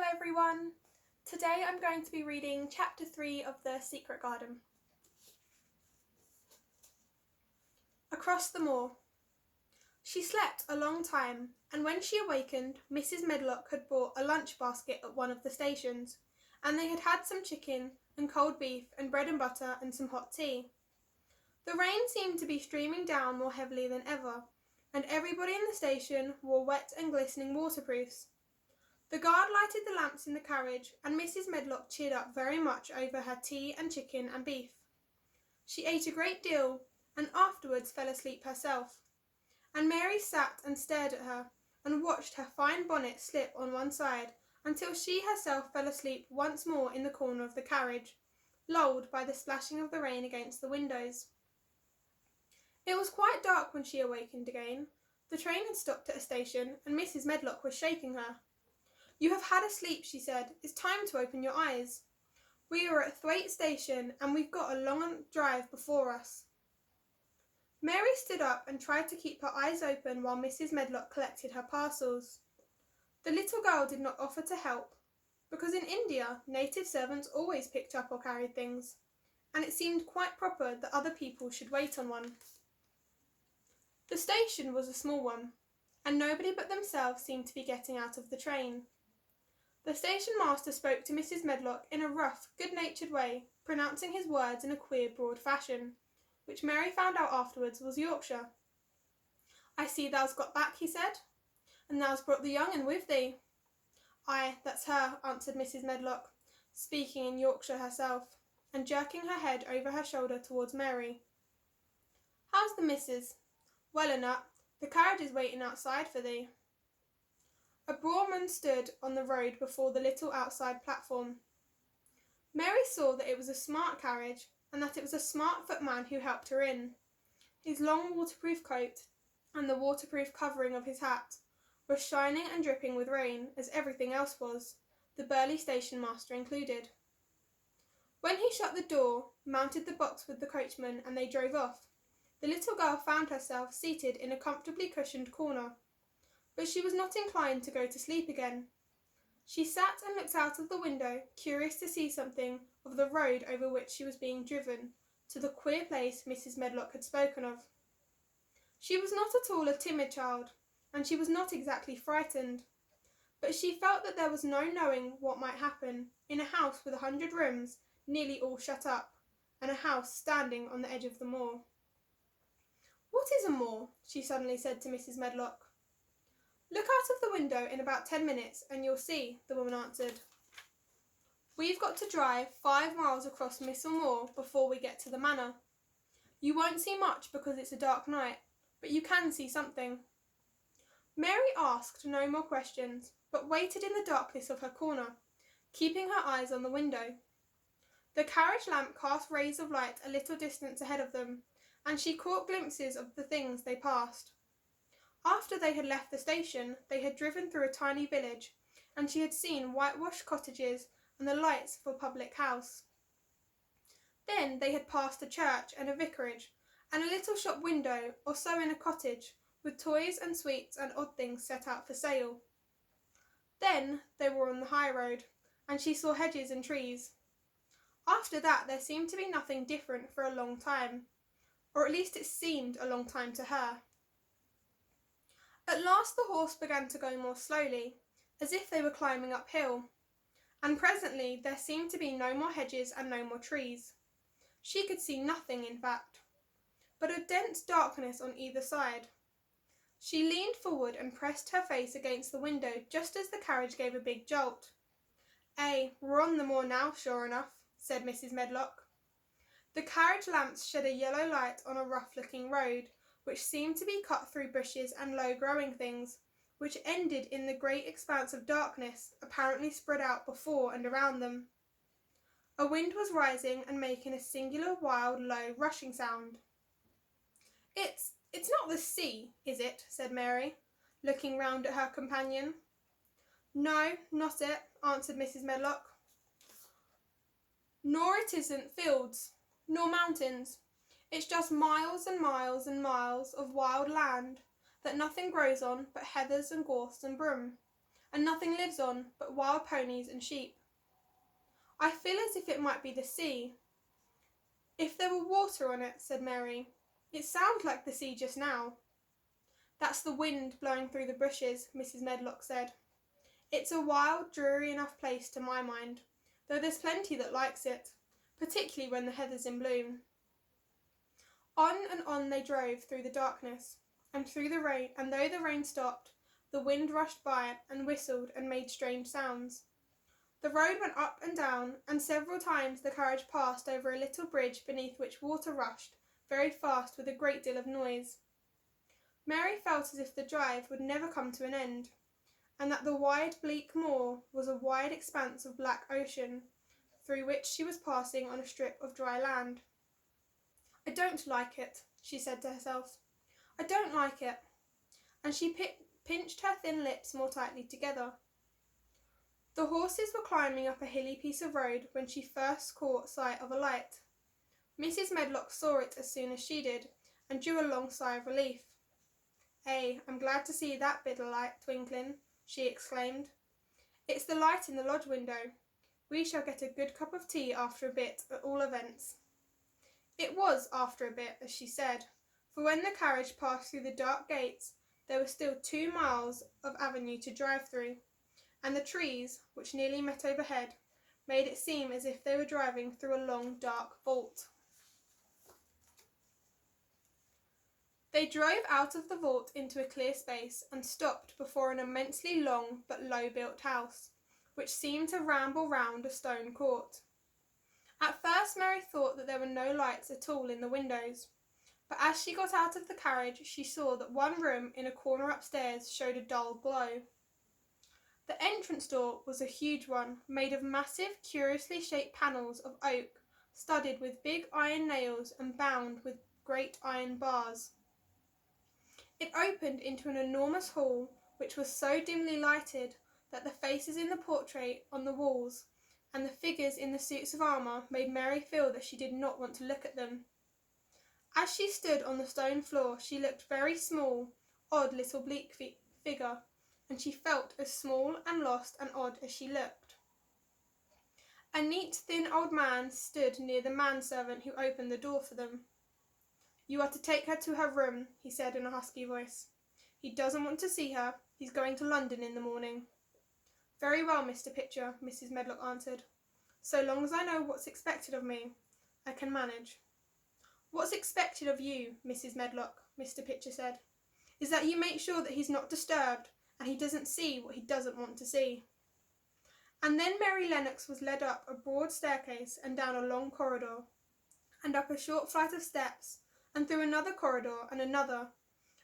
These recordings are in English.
Hello everyone! Today I'm going to be reading Chapter 3 of The Secret Garden. Across the moor. She slept a long time, and when she awakened, Mrs. Medlock had bought a lunch basket at one of the stations, and they had had some chicken and cold beef and bread and butter and some hot tea. The rain seemed to be streaming down more heavily than ever, and everybody in the station wore wet and glistening waterproofs. The guard lighted the lamps in the carriage, and Mrs. Medlock cheered up very much over her tea and chicken and beef. She ate a great deal, and afterwards fell asleep herself, and Mary sat and stared at her, and watched her fine bonnet slip on one side, until she herself fell asleep once more in the corner of the carriage, lulled by the splashing of the rain against the windows. It was quite dark when she awakened again. The train had stopped at a station, and Mrs. Medlock was shaking her. "You have had a sleep," she said. "It's time to open your eyes. We are at Thwaite Station, and we've got a long drive before us." Mary stood up and tried to keep her eyes open while Mrs. Medlock collected her parcels. The little girl did not offer to help, because in India native servants always picked up or carried things, and it seemed quite proper that other people should wait on one. The station was a small one, and nobody but themselves seemed to be getting out of the train. The station master spoke to Mrs. Medlock in a rough, good-natured way, pronouncing his words in a queer, broad fashion, which Mary found out afterwards was Yorkshire. "I see thou's got back," he said, "and thou's brought the young un with thee." "Aye, that's her," answered Mrs. Medlock, speaking in Yorkshire herself, and jerking her head over her shoulder towards Mary. "How's the missus?" "Well enough. The carriage is waiting outside for thee." A brougham stood on the road before the little outside platform. Mary saw that it was a smart carriage, and that it was a smart footman who helped her in. His long waterproof coat, and the waterproof covering of his hat, were shining and dripping with rain, as everything else was, the burly station master included. When he shut the door, mounted the box with the coachman, and they drove off, the little girl found herself seated in a comfortably cushioned corner. But she was not inclined to go to sleep again. She sat and looked out of the window, curious to see something of the road over which she was being driven, to the queer place Mrs. Medlock had spoken of. She was not at all a timid child, and she was not exactly frightened, but she felt that there was no knowing what might happen in a house with 100 rooms, nearly all shut up, and a house standing on the edge of the moor. "What is a moor?" she suddenly said to Mrs. Medlock. "Look out of the window in about 10 minutes and you'll see," the woman answered. "We've got to drive 5 miles across Missel Moor before we get to the manor. You won't see much because it's a dark night, but you can see something." Mary asked no more questions, but waited in the darkness of her corner, keeping her eyes on the window. The carriage lamp cast rays of light a little distance ahead of them, and she caught glimpses of the things they passed. After they had left the station, they had driven through a tiny village, and she had seen whitewashed cottages and the lights of a public house. Then they had passed a church and a vicarage, and a little shop window or so in a cottage, with toys and sweets and odd things set out for sale. Then they were on the high road, and she saw hedges and trees. After that there seemed to be nothing different for a long time, or at least it seemed a long time to her. At last the horse began to go more slowly, as if they were climbing uphill, and presently there seemed to be no more hedges and no more trees. She could see nothing, in fact, but a dense darkness on either side. She leaned forward and pressed her face against the window just as the carriage gave a big jolt. "Eh, we're on the moor now, sure enough," said Mrs. Medlock. The carriage lamps shed a yellow light on a rough-looking road, which seemed to be cut through bushes and low-growing things, which ended in the great expanse of darkness apparently spread out before and around them. A wind was rising and making a singular wild, low, rushing sound. It's not the sea, is it?" said Mary, looking round at her companion. "No, not it," answered Mrs. Medlock. "Nor it isn't fields, nor mountains. It's just miles and miles and miles of wild land that nothing grows on but heathers and gorse and broom, and nothing lives on but wild ponies and sheep. I feel as if it might be the sea. If there were water on it, said Mary. It sounds like the sea just now. That's the wind blowing through the bushes, Mrs. Medlock said. It's a wild, dreary enough place to my mind, though there's plenty that likes it, particularly when the heather's in bloom. On and on they drove through the darkness, and through the rain, and though the rain stopped, the wind rushed by and whistled and made strange sounds. The road went up and down, and several times the carriage passed over a little bridge beneath which water rushed very fast with a great deal of noise. Mary felt as if the drive would never come to an end, and that the wide bleak moor was a wide expanse of black ocean, through which she was passing on a strip of dry land. I don't like it, she said to herself. I don't like it. And she pinched her thin lips more tightly together. The horses were climbing up a hilly piece of road when she first caught sight of a light. Mrs. Medlock saw it as soon as she did, and drew a long sigh of relief. I'm glad to see that bit of light twinkling, she exclaimed. It's the light in the lodge window. We shall get a good cup of tea after a bit, at all events. It was after a bit, as she said, for when the carriage passed through the dark gates, there were still 2 miles of avenue to drive through, and the trees, which nearly met overhead, made it seem as if they were driving through a long, dark vault. They drove out of the vault into a clear space and stopped before an immensely long but low-built house, which seemed to ramble round a stone court. At first Mary thought that there were no lights at all in the windows, but as she got out of the carriage she saw that one room in a corner upstairs showed a dull glow. The entrance door was a huge one, made of massive, curiously shaped panels of oak, studded with big iron nails and bound with great iron bars. It opened into an enormous hall, which was so dimly lighted that the faces in the portrait on the walls and the figures in the suits of armour made Mary feel that she did not want to look at them. As she stood on the stone floor, she looked very small, odd little bleak figure, and she felt as small and lost and odd as she looked. A neat, thin old man stood near the manservant who opened the door for them. You are to take her to her room, he said in a husky voice. He doesn't want to see her. He's going to London in the morning. Very well, Mr. Pitcher, Mrs. Medlock answered. So long as I know what's expected of me, I can manage. What's expected of you, Mrs. Medlock, Mr. Pitcher said, is that you make sure that he's not disturbed and he doesn't see what he doesn't want to see. And then Mary Lennox was led up a broad staircase and down a long corridor, and up a short flight of steps, and through another corridor and another,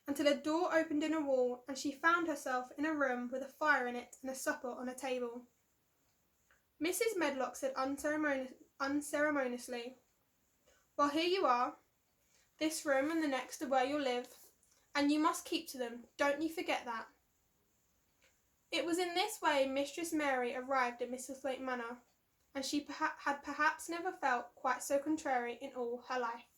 until a door opened in a wall, and she found herself in a room with a fire in it and a supper on a table. Mrs. Medlock said unceremoniously, Well, here you are. This room and the next are where you'll live, and you must keep to them. Don't you forget that. It was in this way Mistress Mary arrived at Misselthwaite Manor, and she had perhaps never felt quite so contrary in all her life.